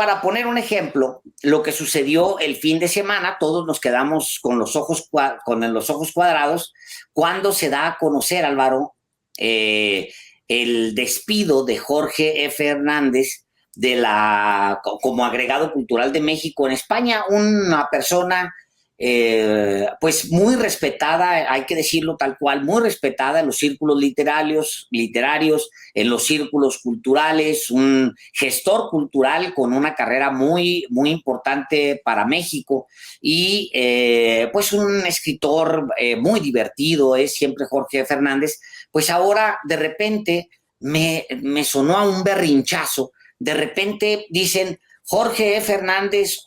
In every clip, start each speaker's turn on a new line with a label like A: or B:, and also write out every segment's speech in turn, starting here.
A: para poner un ejemplo, lo que sucedió el fin de semana, todos nos quedamos con los ojos cuadrados cuando se da a conocer, Álvaro, el despido de Jorge F. Hernández como agregado cultural de México en España, una persona pues muy respetada, hay que decirlo tal cual, muy respetada en los círculos literarios, en los círculos culturales, un gestor cultural con una carrera muy, muy importante para México y pues un escritor muy divertido, es siempre Jorge Fernández. Pues ahora de repente me sonó a un berrinchazo, de repente dicen Jorge Fernández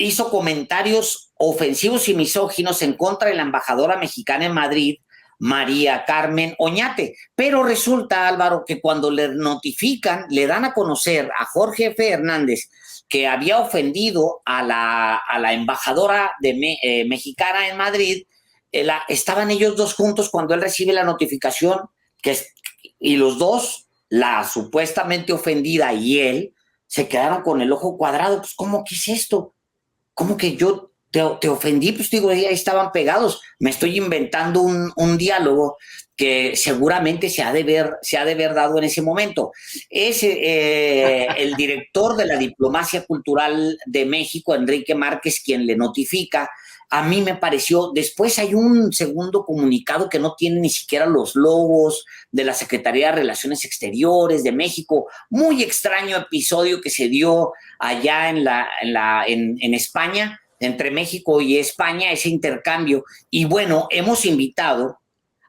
A: hizo comentarios ofensivos y misóginos en contra de la embajadora mexicana en Madrid, María Carmen Oñate. Pero resulta, Álvaro, que cuando le notifican, le dan a conocer a Jorge F. Hernández que había ofendido a la embajadora mexicana en Madrid, estaban ellos dos juntos cuando él recibe la notificación y los dos, la supuestamente ofendida y él, se quedaron con el ojo cuadrado. Pues, ¿cómo que es esto? ¿Cómo que yo te ofendí? Pues digo, ahí estaban pegados. Me estoy inventando un diálogo que seguramente se ha de ver dado en ese momento. Es el director de la Diplomacia Cultural de México, Enrique Márquez, quien le notifica. A mí me pareció, después hay un segundo comunicado que no tiene ni siquiera los logos de la Secretaría de Relaciones Exteriores de México. Muy extraño episodio que se dio allá en España, entre México y España, ese intercambio. Y bueno, hemos invitado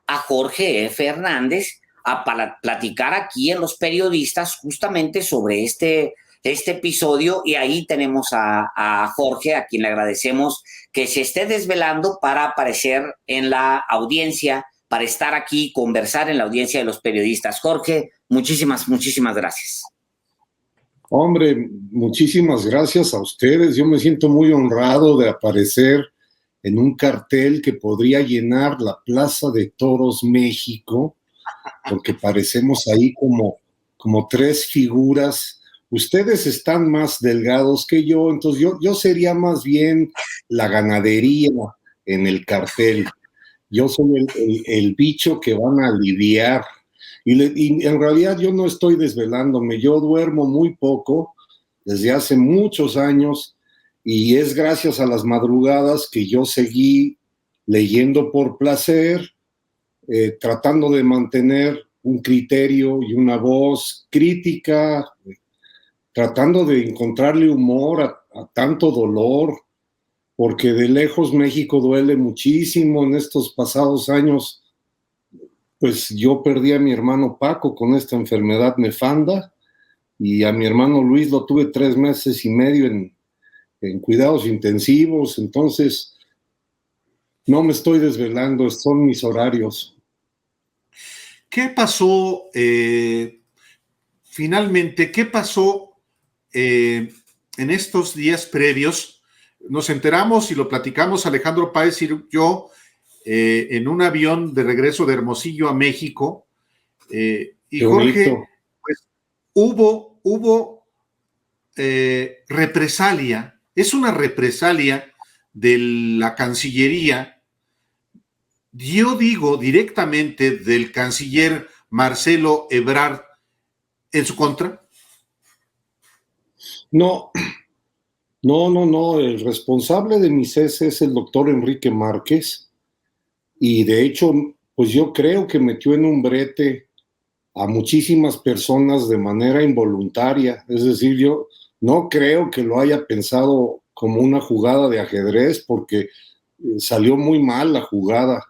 A: a Jorge F. Hernández a platicar aquí en Los Periodistas justamente sobre este episodio, y ahí tenemos a Jorge, a quien le agradecemos que se esté desvelando para aparecer en la audiencia, para estar aquí y conversar en la audiencia de Los Periodistas. Jorge, muchísimas gracias.
B: Hombre, muchísimas gracias a ustedes. Yo me siento muy honrado de aparecer en un cartel que podría llenar la Plaza de Toros México, porque parecemos ahí como tres figuras. Ustedes están más delgados que yo, entonces yo sería más bien la ganadería en el cartel. Yo soy el bicho que van a lidiar. Y en realidad yo no estoy desvelándome, yo duermo muy poco desde hace muchos años y es gracias a las madrugadas que yo seguí leyendo por placer, tratando de mantener un criterio y una voz crítica, tratando de encontrarle humor a tanto dolor, porque de lejos México duele muchísimo en estos pasados años. Pues yo perdí a mi hermano Paco con esta enfermedad nefanda y a mi hermano Luis lo tuve 3 meses y medio en cuidados intensivos, entonces no me estoy desvelando, son mis horarios.
C: ¿Qué pasó finalmente? ¿Qué pasó en estos días previos? Nos enteramos y lo platicamos Alejandro Páez y yo en un avión de regreso de Hermosillo a México, y Jorge, pues hubo represalia, es una represalia de la Cancillería, yo digo directamente del canciller Marcelo Ebrard en su contra.
B: No, el responsable de mi cese es el doctor Enrique Márquez. Y de hecho, pues yo creo que metió en un brete a muchísimas personas de manera involuntaria. Es decir, yo no creo que lo haya pensado como una jugada de ajedrez porque salió muy mal la jugada.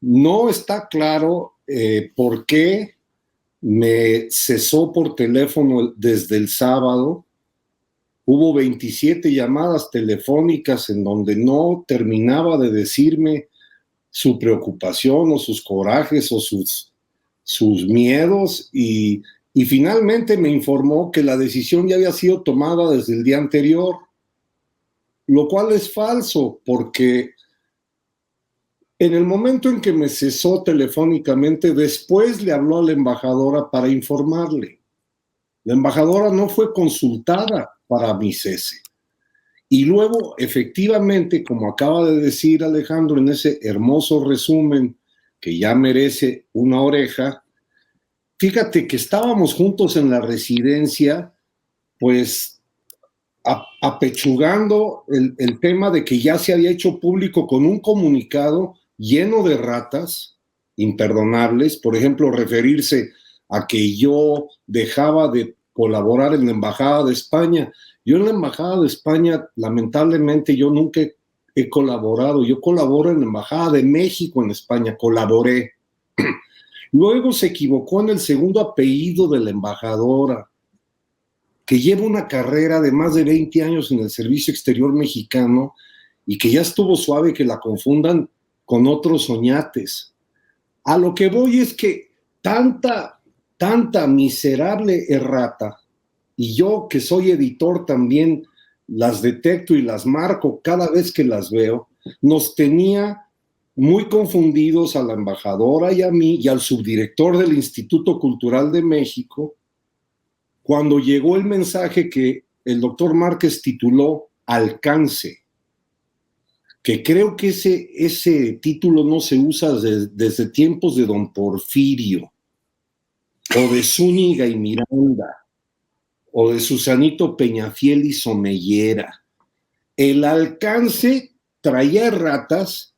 B: No está claro por qué me cesó por teléfono desde el sábado. Hubo 27 llamadas telefónicas en donde no terminaba de decirme su preocupación o sus corajes o sus miedos y finalmente me informó que la decisión ya había sido tomada desde el día anterior, lo cual es falso porque en el momento en que me cesó telefónicamente, después le habló a la embajadora para informarle. La embajadora no fue consultada para mi cese. Y luego, efectivamente, como acaba de decir Alejandro en ese hermoso resumen que ya merece una oreja, fíjate que estábamos juntos en la residencia, pues apechugando el tema de que ya se había hecho público con un comunicado lleno de ratas imperdonables, por ejemplo, referirse a que yo dejaba de colaborar en la Embajada de España. Yo en la Embajada de España, lamentablemente, yo nunca he colaborado. Yo colaboro en la Embajada de México en España, colaboré. Luego se equivocó en el segundo apellido de la embajadora, que lleva una carrera de más de 20 años en el Servicio Exterior Mexicano y que ya estuvo suave que la confundan con otros oñates. A lo que voy es que tanta miserable errata, y yo que soy editor también las detecto y las marco cada vez que las veo, nos tenía muy confundidos a la embajadora y a mí y al subdirector del Instituto Cultural de México cuando llegó el mensaje que el doctor Márquez tituló Alcance, que creo que ese título no se usa desde tiempos de don Porfirio, o de Zúñiga y Miranda, o de Susanito Peñafiel y Somellera. El alcance traía ratas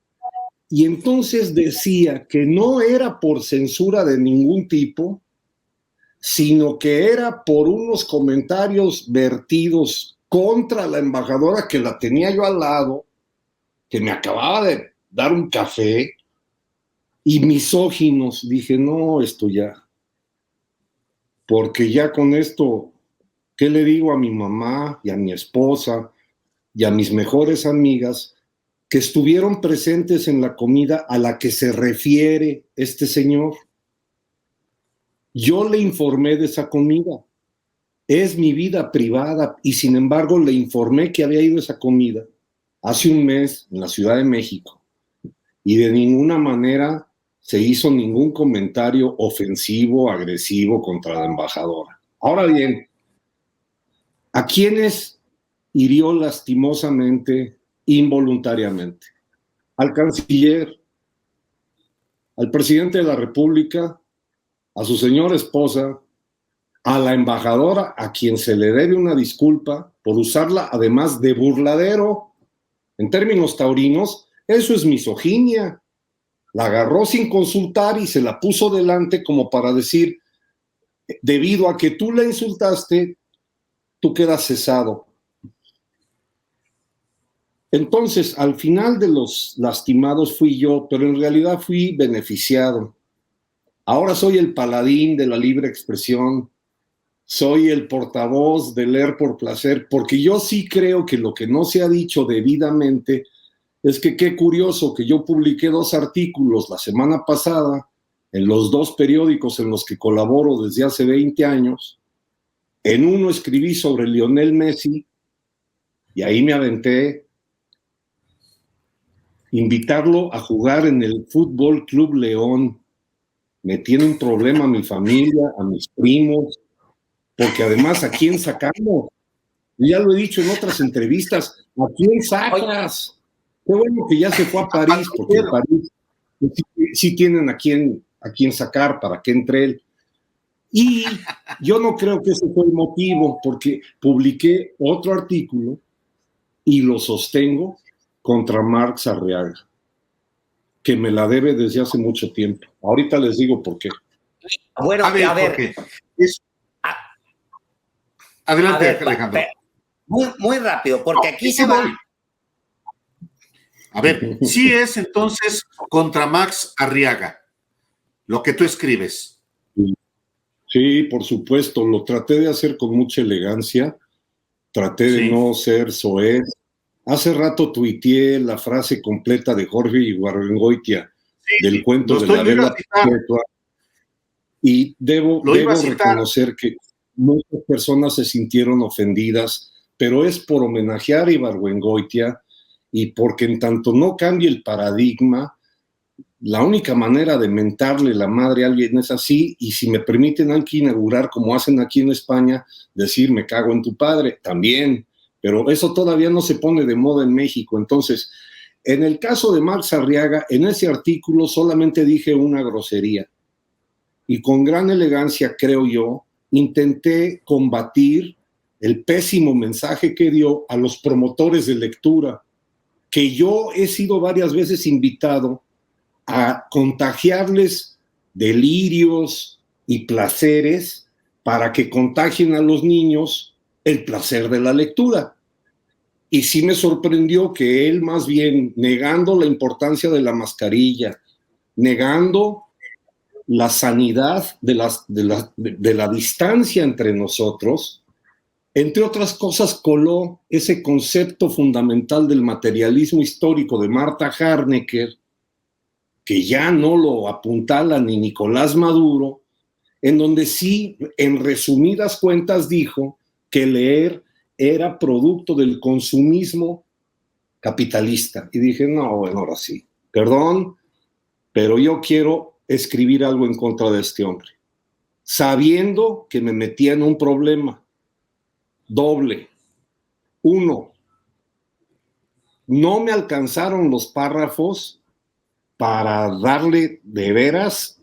B: y entonces decía que no era por censura de ningún tipo, sino que era por unos comentarios vertidos contra la embajadora que la tenía yo al lado, que me acababa de dar un café, y misóginos. Dije, no, esto ya, porque ya con esto, ¿qué le digo a mi mamá y a mi esposa y a mis mejores amigas que estuvieron presentes en la comida a la que se refiere este señor? Yo le informé de esa comida. Es mi vida privada y sin embargo le informé que había ido a esa comida hace un mes en la Ciudad de México y de ninguna manera se hizo ningún comentario ofensivo, agresivo contra la embajadora. Ahora bien, ¿a quiénes hirió lastimosamente, involuntariamente? Al canciller, al presidente de la República, a su señora esposa, a la embajadora, a quien se le debe una disculpa por usarla además de burladero. En términos taurinos, eso es misoginia. La agarró sin consultar y se la puso delante como para decir, debido a que tú la insultaste, tú quedas cesado. Entonces, al final de los lastimados fui yo, pero en realidad fui beneficiado. Ahora soy el paladín de la libre expresión, soy el portavoz de leer por placer, porque yo sí creo que lo que no se ha dicho debidamente es que qué curioso que yo publiqué 2 artículos la semana pasada en los 2 periódicos en los que colaboro desde hace 20 años. En uno escribí sobre Lionel Messi y ahí me aventé invitarlo a jugar en el Fútbol Club León. Me tiene un problema a mi familia, a mis primos, porque además, ¿a quién sacamos? Ya lo he dicho en otras entrevistas, ¿a quién sacas? Qué bueno que ya se fue a París, porque en París sí tienen a quién sacar para que entre él. Y yo no creo que ese fue el motivo, porque publiqué otro artículo y lo sostengo contra Marx Arriaga, que me la debe desde hace mucho tiempo. Ahorita les digo por qué.
A: Bueno, a ver.
C: Adelante, Alejandro.
A: Muy rápido, porque aquí se va.
C: A ver, sí es entonces contra Max Arriaga, lo que tú escribes.
B: Sí, por supuesto, lo traté de hacer con mucha elegancia, traté de no ser soez. Hace rato tuiteé la frase completa de Jorge Ibargüengoitia del cuento de la vela perpetua, y debo reconocer que muchas personas se sintieron ofendidas, pero es por homenajear a Ibargüengoitia y porque en tanto no cambie el paradigma, la única manera de mentarle la madre a alguien es así, y si me permiten hay que inaugurar, como hacen aquí en España, decir me cago en tu padre, también, pero eso todavía no se pone de moda en México. Entonces, en el caso de Marx Arriaga, en ese artículo solamente dije una grosería, y con gran elegancia, creo yo, intenté combatir el pésimo mensaje que dio a los promotores de lectura, que yo he sido varias veces invitado a contagiarles delirios y placeres para que contagien a los niños el placer de la lectura. Y sí me sorprendió que él, más bien negando la importancia de la mascarilla, negando la sanidad de la distancia entre nosotros, entre otras cosas, coló ese concepto fundamental del materialismo histórico de Marta Harnecker, que ya no lo apuntala ni Nicolás Maduro, en donde sí, en resumidas cuentas, dijo que leer era producto del consumismo capitalista. Y dije, no, bueno, ahora sí, perdón, pero yo quiero escribir algo en contra de este hombre, sabiendo que me metía en un problema doble. Uno, no me alcanzaron los párrafos para darle de veras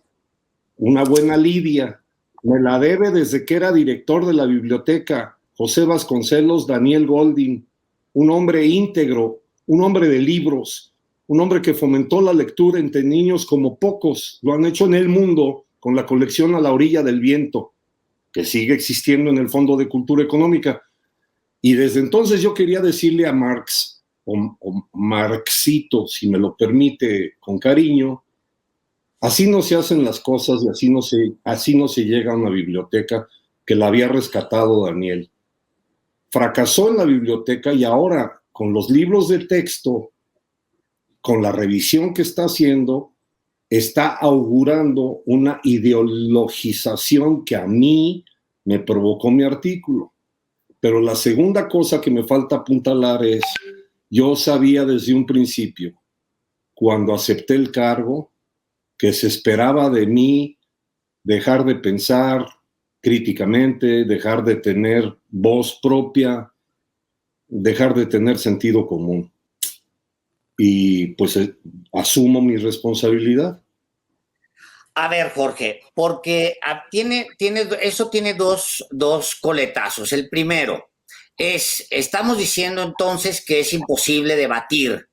B: una buena lidia. Me la debe desde que era director de la biblioteca, José Vasconcelos Daniel Golding, un hombre íntegro, un hombre de libros, un hombre que fomentó la lectura entre niños como pocos lo han hecho en el mundo, con la colección A la orilla del viento, que sigue existiendo en el Fondo de Cultura Económica. Y desde entonces yo quería decirle a Marx, o Marxito, si me lo permite con cariño, así no se hacen las cosas y así no se llega a una biblioteca, que la había rescatado Daniel. Fracasó en la biblioteca y ahora, con los libros de texto, con la revisión que está haciendo, está augurando una ideologización que a mí me provocó mi artículo. Pero la segunda cosa que me falta apuntalar es, yo sabía desde un principio, cuando acepté el cargo, que se esperaba de mí dejar de pensar críticamente, dejar de tener voz propia, dejar de tener sentido común. Y pues asumo mi responsabilidad.
A: A ver, Jorge, porque eso tiene dos coletazos. El primero es, estamos diciendo entonces que es imposible debatir.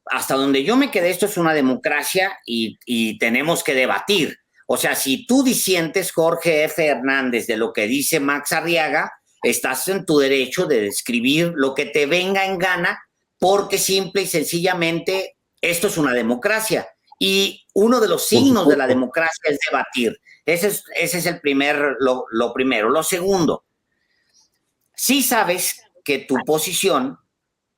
A: Hasta donde yo me quedé, esto es una democracia y tenemos que debatir. O sea, si tú disientes, Jorge F. Hernández, de lo que dice Max Arriaga, estás en tu derecho de describir lo que te venga en gana, porque simple y sencillamente esto es una democracia. Y uno de los signos de la democracia es debatir. Ese es el lo primero. Lo segundo, sí sabes que tu posición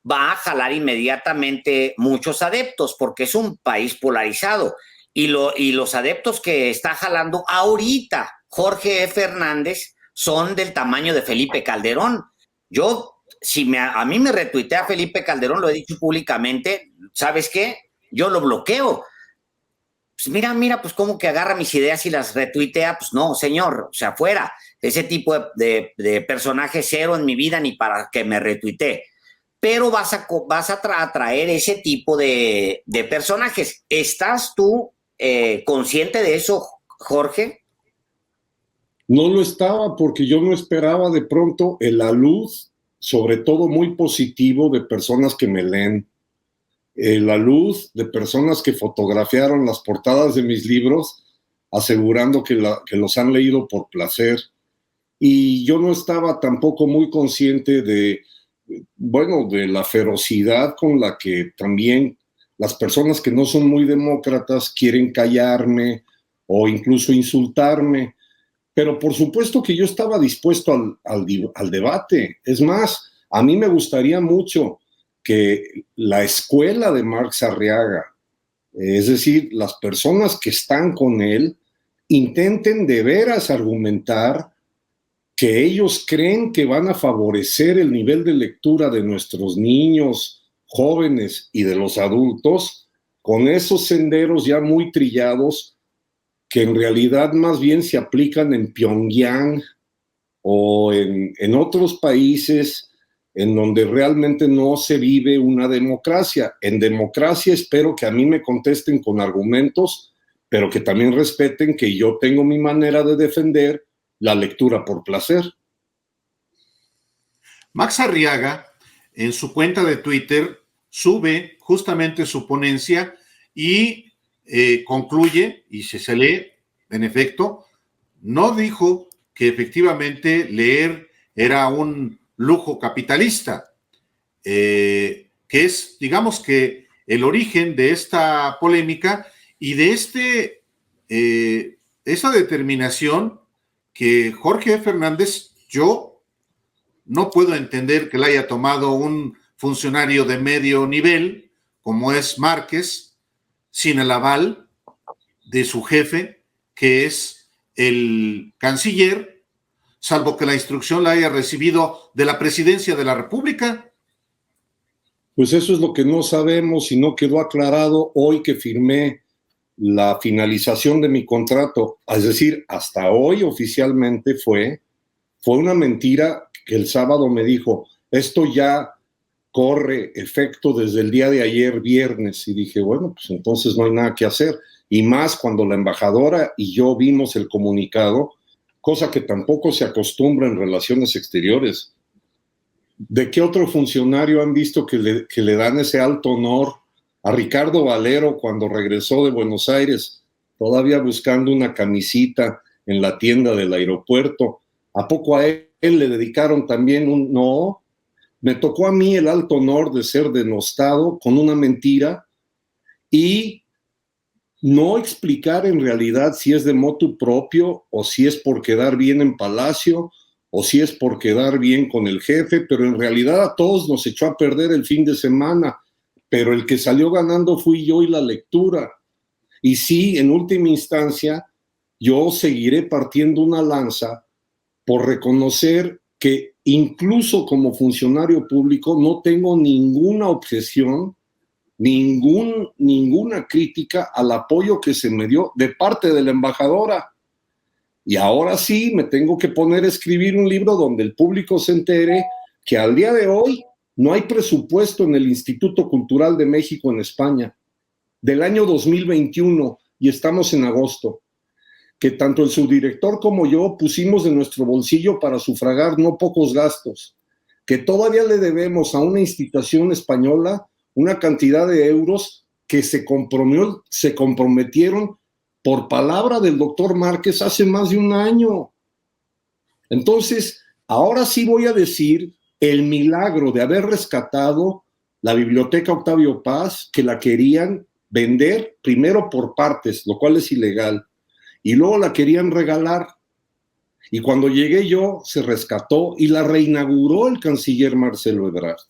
A: va a jalar inmediatamente muchos adeptos, porque es un país polarizado. Y los adeptos que está jalando ahorita Jorge F. Hernández son del tamaño de Felipe Calderón. Yo, si a mí me retuitea Felipe Calderón, lo he dicho públicamente, ¿sabes qué? Yo lo bloqueo. Pues mira, pues como que agarra mis ideas y las retuitea, pues no, señor, o sea, fuera. Ese tipo de personaje cero en mi vida ni para que me retuitee. Pero vas a atraer ese tipo de personajes. ¿Estás tú consciente de eso, Jorge?
B: No lo estaba, porque yo no esperaba de pronto la luz, sobre todo muy positivo, de personas que me leen. La luz de personas que fotografiaron las portadas de mis libros, asegurando que los han leído por placer. Y yo no estaba tampoco muy consciente de la ferocidad con la que también las personas que no son muy demócratas quieren callarme o incluso insultarme. Pero por supuesto que yo estaba dispuesto al debate. Es más, a mí me gustaría mucho que la escuela de Marx Arriaga, es decir, las personas que están con él, intenten de veras argumentar que ellos creen que van a favorecer el nivel de lectura de nuestros niños, jóvenes y de los adultos con esos senderos ya muy trillados que en realidad más bien se aplican en Pyongyang o en otros países en donde realmente no se vive una democracia. En democracia espero que a mí me contesten con argumentos, pero que también respeten que yo tengo mi manera de defender la lectura por placer.
C: Max Arriaga, en su cuenta de Twitter, sube justamente su ponencia y concluye, y si se lee, en efecto, no dijo que efectivamente leer era un lujo capitalista, que es, digamos que, el origen de esta polémica y de esa determinación que Jorge Fernández, yo no puedo entender que la haya tomado un funcionario de medio nivel, como es Márquez, sin el aval de su jefe, que es el canciller, salvo que la instrucción la haya recibido de la presidencia de la República.
B: Pues eso es lo que no sabemos y no quedó aclarado hoy que firmé la finalización de mi contrato. Es decir, hasta hoy oficialmente fue una mentira que el sábado me dijo, esto ya corre efecto desde el día de ayer, viernes, y dije, bueno, pues entonces no hay nada que hacer, y más cuando la embajadora y yo vimos el comunicado, cosa que tampoco se acostumbra en relaciones exteriores. ¿De qué otro funcionario han visto que le dan ese alto honor? A Ricardo Valero cuando regresó de Buenos Aires, todavía buscando una camisita en la tienda del aeropuerto, ¿a poco a él le dedicaron también un no? Me tocó a mí el alto honor de ser denostado con una mentira y no explicar en realidad si es de motu propio o si es por quedar bien en Palacio o si es por quedar bien con el jefe, pero en realidad a todos nos echó a perder el fin de semana, pero el que salió ganando fui yo y la lectura. Y sí, en última instancia, yo seguiré partiendo una lanza por reconocer que incluso como funcionario público no tengo ninguna objeción, ninguna crítica al apoyo que se me dio de parte de la embajadora. Y ahora sí me tengo que poner a escribir un libro donde el público se entere que al día de hoy no hay presupuesto en el Instituto Cultural de México en España del año 2021 y estamos en agosto, que tanto el subdirector como yo pusimos de nuestro bolsillo para sufragar no pocos gastos, que todavía le debemos a una institución española una cantidad de euros que se comprometieron por palabra del doctor Márquez hace más de un año. Entonces, ahora sí voy a decir el milagro de haber rescatado la Biblioteca Octavio Paz, que la querían vender primero por partes, lo cual es ilegal, y luego la querían regalar. Y cuando llegué yo, se rescató y la reinauguró el canciller Marcelo Ebrard,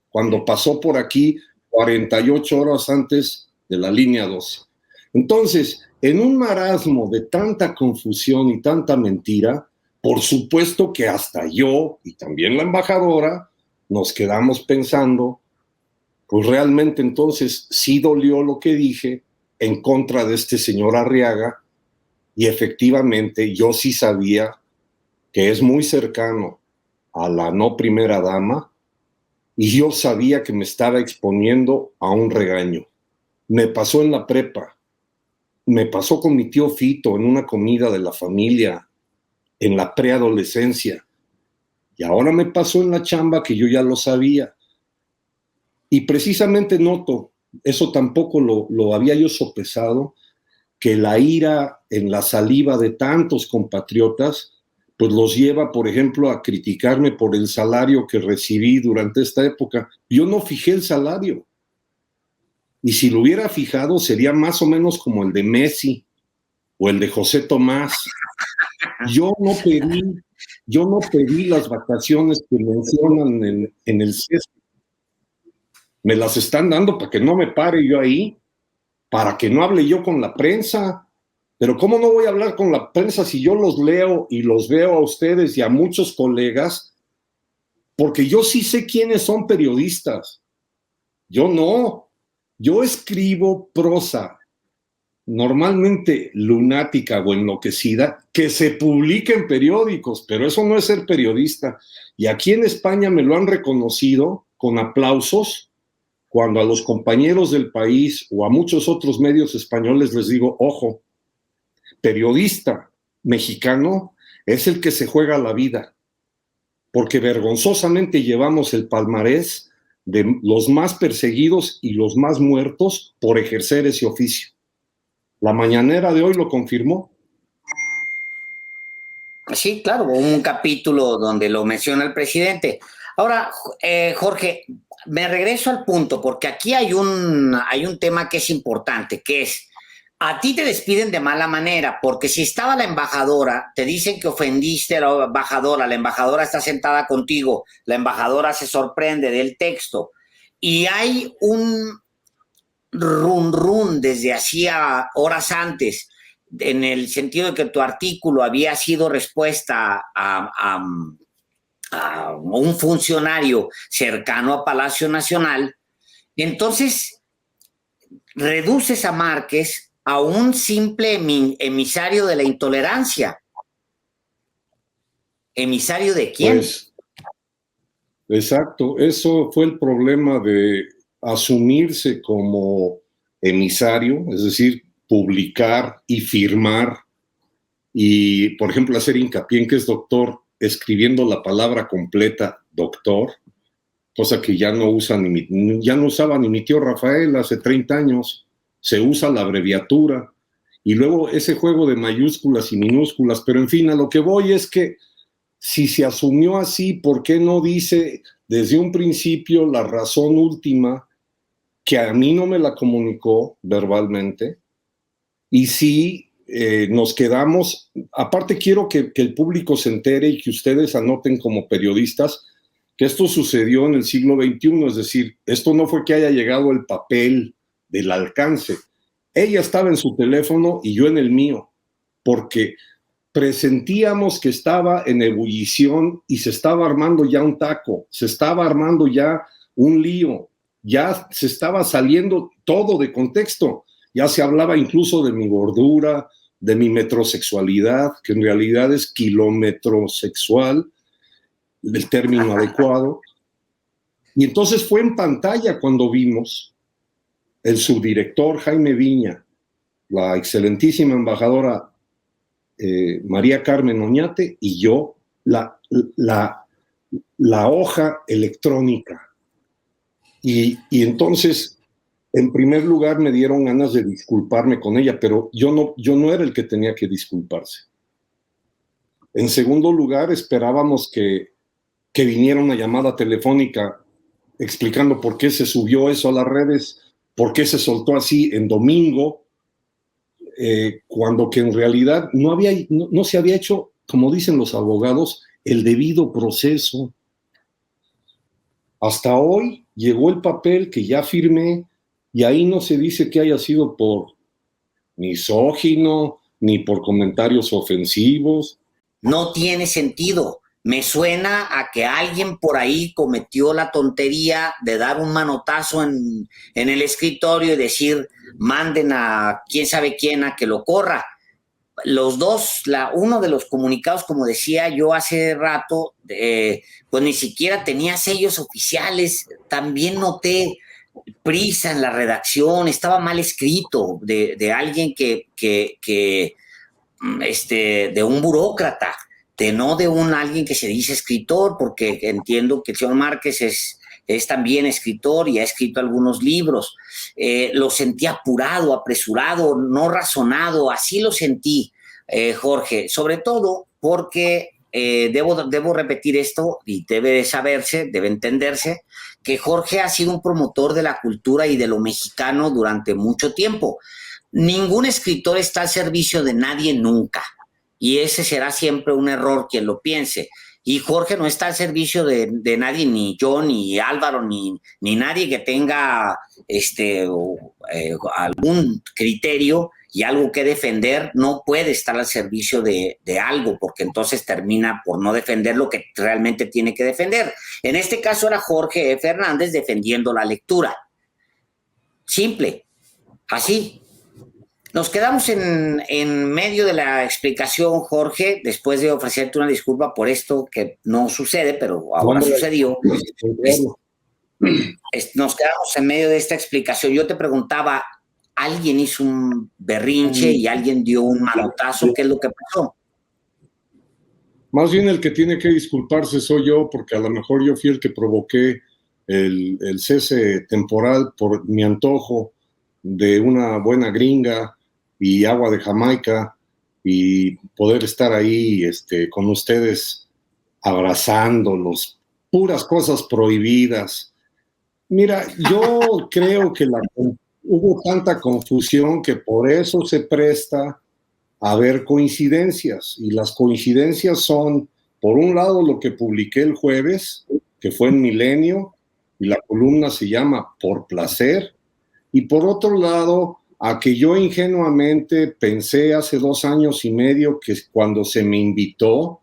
B: cuando pasó por aquí 48 horas antes de la línea 12. Entonces, en un marasmo de tanta confusión y tanta mentira, por supuesto que hasta yo y también la embajadora nos quedamos pensando, pues realmente entonces sí dolió lo que dije en contra de este señor Arriaga, y efectivamente yo sí sabía que es muy cercano a la no primera dama, y yo sabía que me estaba exponiendo a un regaño. Me pasó en la prepa, me pasó con mi tío Fito en una comida de la familia, en la preadolescencia, y ahora me pasó en la chamba que yo ya lo sabía. Y precisamente noto, eso tampoco lo había yo sopesado, que la ira en la saliva de tantos compatriotas pues los lleva, por ejemplo, a criticarme por el salario que recibí durante esta época. Yo no fijé el salario. Y si lo hubiera fijado, sería más o menos como el de Messi o el de José Tomás. Yo no pedí las vacaciones que mencionan en el CES. Me las están dando para que no me pare yo ahí, para que no hable yo con la prensa. Pero ¿cómo no voy a hablar con la prensa si yo los leo y los veo a ustedes y a muchos colegas? Porque yo sí sé quiénes son periodistas. Yo no. Yo escribo prosa, normalmente lunática o enloquecida, que se publica en periódicos, pero eso no es ser periodista. Y aquí en España me lo han reconocido con aplausos cuando a los compañeros del país o a muchos otros medios españoles les digo, ojo, periodista mexicano es el que se juega la vida, porque vergonzosamente llevamos el palmarés de los más perseguidos y los más muertos por ejercer ese oficio. La mañanera de hoy lo confirmó.
A: Sí, claro, un capítulo donde lo menciona el presidente. Ahora, Jorge, me regreso al punto, porque aquí hay un tema que es importante, que es, a ti te despiden de mala manera, porque si estaba la embajadora, te dicen que ofendiste a la embajadora está sentada contigo, la embajadora se sorprende del texto, y hay un run desde hacía horas antes, en el sentido de que tu artículo había sido respuesta a un funcionario cercano a Palacio Nacional, entonces reduces a Márquez a un simple emisario de la intolerancia. ¿Emisario de quién?
B: Pues, exacto, eso fue el problema de asumirse como emisario, es decir, publicar y firmar y, por ejemplo, hacer hincapié en que es doctor, escribiendo la palabra completa, doctor, cosa que ya no usaba ni mi tío Rafael hace 30 años, se usa la abreviatura, y luego ese juego de mayúsculas y minúsculas, pero en fin, a lo que voy es que si se asumió así, ¿por qué no dice desde un principio la razón última, que a mí no me la comunicó verbalmente? Y sí, nos quedamos, aparte quiero que el público se entere y que ustedes anoten como periodistas que esto sucedió en el siglo XXI, es decir, esto no fue que haya llegado el papel del alcance. Ella estaba en su teléfono y yo en el mío, porque presentíamos que estaba en ebullición y se estaba armando ya un taco, se estaba armando ya un lío, ya se estaba saliendo todo de contexto. Ya se hablaba incluso de mi gordura, de mi metrosexualidad, que en realidad es kilometrosexual, el término adecuado. Y entonces fue en pantalla cuando vimos el subdirector Jaime Viña, la excelentísima embajadora María Carmen Oñate y yo, la hoja electrónica. Y entonces, en primer lugar, me dieron ganas de disculparme con ella, pero yo no era el que tenía que disculparse. En segundo lugar, esperábamos que viniera una llamada telefónica explicando por qué se subió eso a las redes, por qué se soltó así en domingo, cuando que en realidad no se había hecho, como dicen los abogados, el debido proceso. Hasta hoy llegó el papel que ya firmé y ahí no se dice que haya sido por misógino ni por comentarios ofensivos.
A: No tiene sentido. Me suena a que alguien por ahí cometió la tontería de dar un manotazo en el escritorio y decir, manden a quién sabe quién a que lo corra. Los dos, uno de los comunicados, como decía yo hace rato, pues ni siquiera tenía sellos oficiales. También noté prisa en la redacción, estaba mal escrito de alguien de un burócrata, no de alguien que se dice escritor, porque entiendo que el señor Márquez es también escritor y ha escrito algunos libros. Lo sentí apurado, apresurado, no razonado, así lo sentí, Jorge, sobre todo porque debo repetir esto y debe saberse, debe entenderse, que Jorge ha sido un promotor de la cultura y de lo mexicano durante mucho tiempo. Ningún escritor está al servicio de nadie nunca, y ese será siempre un error quien lo piense. Y Jorge no está al servicio de nadie, ni yo, ni Álvaro, ni nadie que tenga algún criterio y algo que defender. No puede estar al servicio de algo, porque entonces termina por no defender lo que realmente tiene que defender. En este caso era Jorge Fernández defendiendo la lectura. Simple, así. Nos quedamos en medio de la explicación, Jorge, después de ofrecerte una disculpa por esto que no sucede, pero ahora sucedió. Nos quedamos en medio de esta explicación. Yo te preguntaba, ¿alguien hizo un berrinche y alguien dio un manotazo? ¿Qué es lo que pasó?
B: Más bien el que tiene que disculparse soy yo, porque a lo mejor yo fui el que provoqué el cese temporal por mi antojo de una buena gringa y agua de Jamaica y poder estar ahí con ustedes abrazándolos, puras cosas prohibidas. Mira, yo creo que hubo tanta confusión que por eso se presta a ver coincidencias, y las coincidencias son, por un lado, lo que publiqué el jueves, que fue en Milenio, y la columna se llama Por Placer, y por otro lado, a que yo ingenuamente pensé hace 2 años y medio que cuando se me invitó,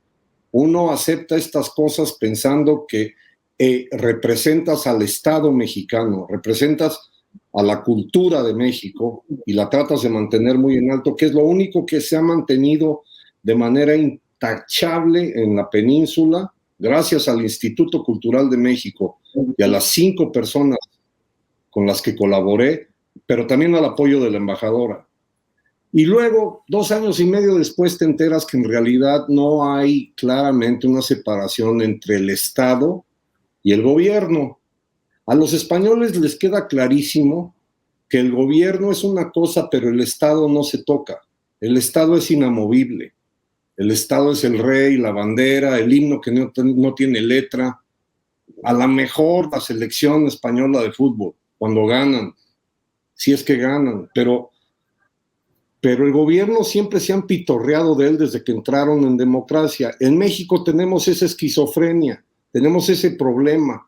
B: uno acepta estas cosas pensando que representas al Estado mexicano, representas a la cultura de México y la tratas de mantener muy en alto, que es lo único que se ha mantenido de manera intachable en la península, gracias al Instituto Cultural de México y a las 5 personas con las que colaboré, pero también al apoyo de la embajadora. Y luego, 2 años y medio después, te enteras que en realidad no hay claramente una separación entre el Estado y el gobierno. A los españoles les queda clarísimo que el gobierno es una cosa, pero el Estado no se toca. El Estado es inamovible. El Estado es el rey, la bandera, el himno que no tiene letra. A lo mejor la selección española de fútbol, cuando ganan, si es que ganan, pero el gobierno siempre se han pitorreado de él desde que entraron en democracia. En México tenemos esa esquizofrenia, tenemos ese problema.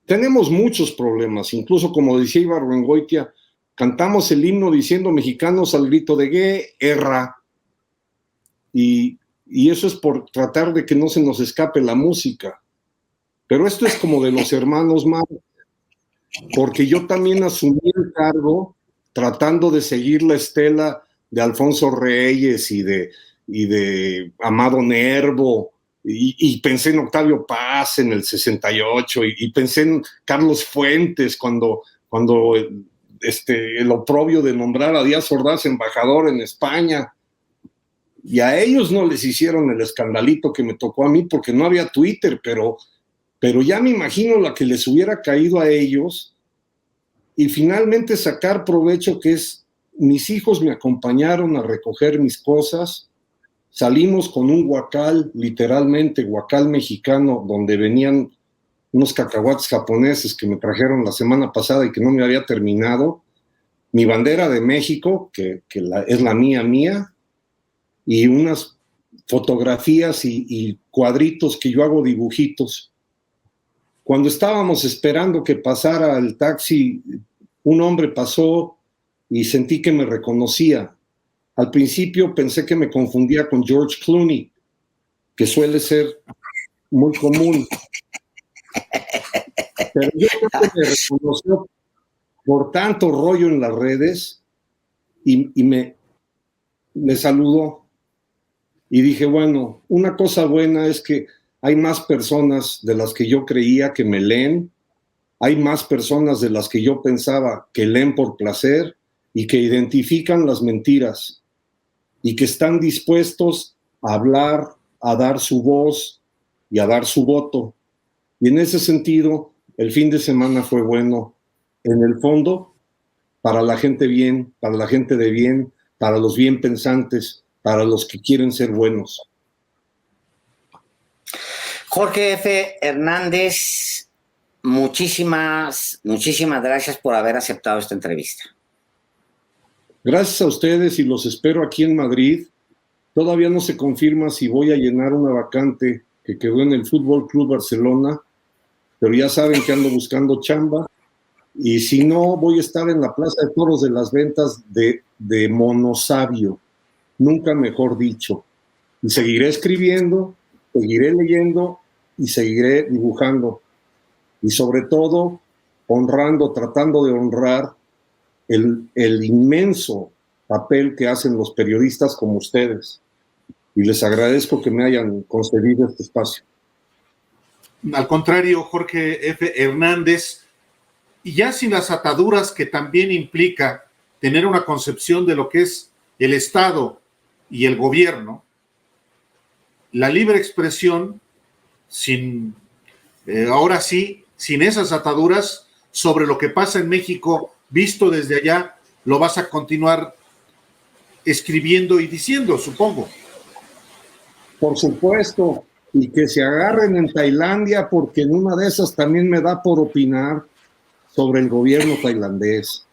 B: Tenemos muchos problemas, incluso como decía Ibargüengoitia, cantamos el himno diciendo mexicanos al grito de guerra, y eso es por tratar de que no se nos escape la música. Pero esto es como de los hermanos Marx, porque yo también asumí el cargo tratando de seguir la estela de Alfonso Reyes y de Amado Nervo, y pensé en Octavio Paz en el 68, y pensé en Carlos Fuentes cuando el oprobio de nombrar a Díaz Ordaz embajador en España, y a ellos no les hicieron el escandalito que me tocó a mí porque no había Twitter, pero ya me imagino la que les hubiera caído a ellos, y finalmente sacar provecho, que es, mis hijos me acompañaron a recoger mis cosas, salimos con un huacal, literalmente huacal mexicano, donde venían unos cacahuates japoneses que me trajeron la semana pasada y que no me había terminado, mi bandera de México, que es la mía, y unas fotografías y cuadritos que yo hago, dibujitos. Cuando estábamos esperando que pasara el taxi, un hombre pasó y sentí que me reconocía. Al principio pensé que me confundía con George Clooney, que suele ser muy común. Pero yo creo que me reconoció por tanto rollo en las redes y me saludó. Y dije, bueno, una cosa buena es que hay más personas de las que yo creía que me leen, hay más personas de las que yo pensaba que leen por placer y que identifican las mentiras y que están dispuestos a hablar, a dar su voz y a dar su voto. Y en ese sentido, el fin de semana fue bueno, en el fondo, para la gente bien, para la gente de bien, para los bien pensantes, para los que quieren ser buenos.
A: Jorge F. Hernández, muchísimas gracias por haber aceptado esta entrevista.
B: Gracias a ustedes y los espero aquí en Madrid. Todavía no se confirma si voy a llenar una vacante que quedó en el Fútbol Club Barcelona, pero ya saben que ando buscando chamba, y si no, voy a estar en la Plaza de Toros de las Ventas de Monosabio, nunca mejor dicho, y seguiré escribiendo, seguiré leyendo y seguiré dibujando, y sobre todo honrando, tratando de honrar el inmenso papel que hacen los periodistas como ustedes. Y les agradezco que me hayan concedido este espacio.
C: Al contrario, Jorge F. Hernández, y ya sin las ataduras que también implica tener una concepción de lo que es el Estado y el gobierno, la libre expresión, ahora sí, sin esas ataduras sobre lo que pasa en México, visto desde allá, lo vas a continuar escribiendo y diciendo, supongo.
B: Por supuesto, y que se agarren en Tailandia, porque en una de esas también me da por opinar sobre el gobierno tailandés.